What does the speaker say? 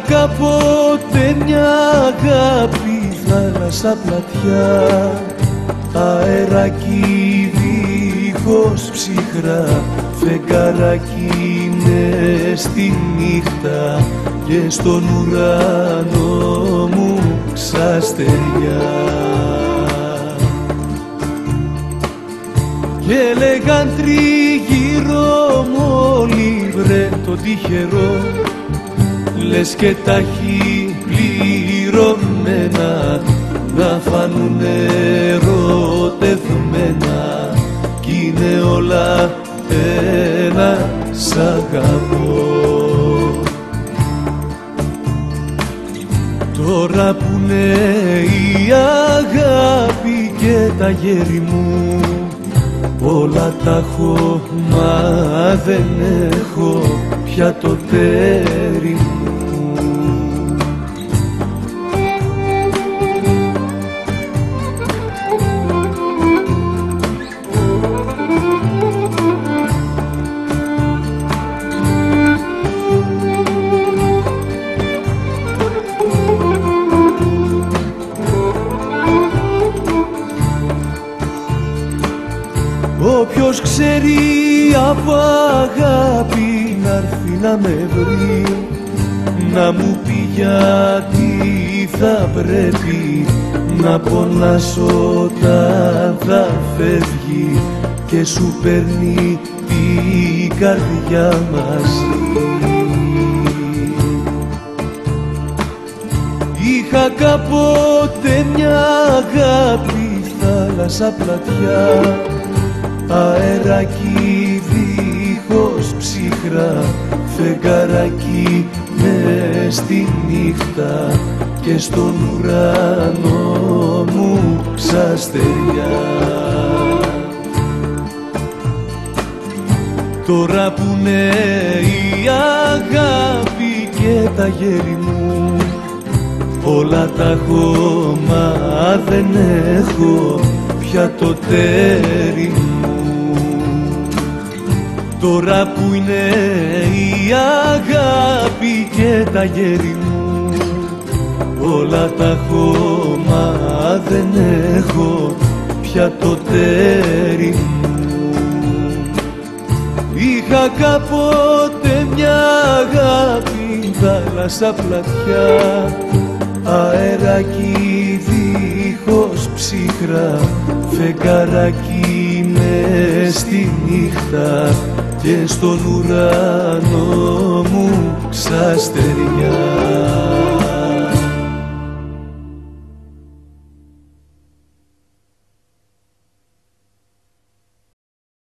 κάποτε μια αγάπη, θάλασσα πλατιά, αεράκι δίχως ψυχρά, φεγγαράκι μες στη νύχτα και στον ουρανό μου ξαστεριά. Και λέγαν τριγύρω μου όλοι, βρε το τυχερό, λες και τα έχει πληρωμένα, να φάνουνε ερωτευμένα, κι είναι όλα ένα σ' αγαπώ. Τώρα που είναι η αγάπη και τα γέρι μου, όλα τα έχω μα δεν έχω πια το τέρι μου. Όποιος ξέρει από αγάπη να'ρθεί να με βρει, να μου πει γιατί θα πρέπει να πονάς όταν θα φεύγει και σου παίρνει την καρδιά μαζί. Είχα κάποτε μια αγάπη, θάλασσα πλατιά, αεράκι δίχως ψυχρά, φεγγαράκι μες στη νύχτα και στον ουρανό μου ξαστεριά. Τώρα που είναι η αγάπη και τα γέρι μου, όλα τα έχω μα δεν έχω πια το τέρι μου. Τώρα που είναι η αγάπη και τα γέρι μου, όλα τα έχω μα δεν έχω πια το τέρι μου. Είχα κάποτε μια αγάπη, θάλασσα πλατιά, αεράκι δίχως ψυχρά, φεγγαράκι μες στη νύχτα και στον ουρανό μου ξαστεριά.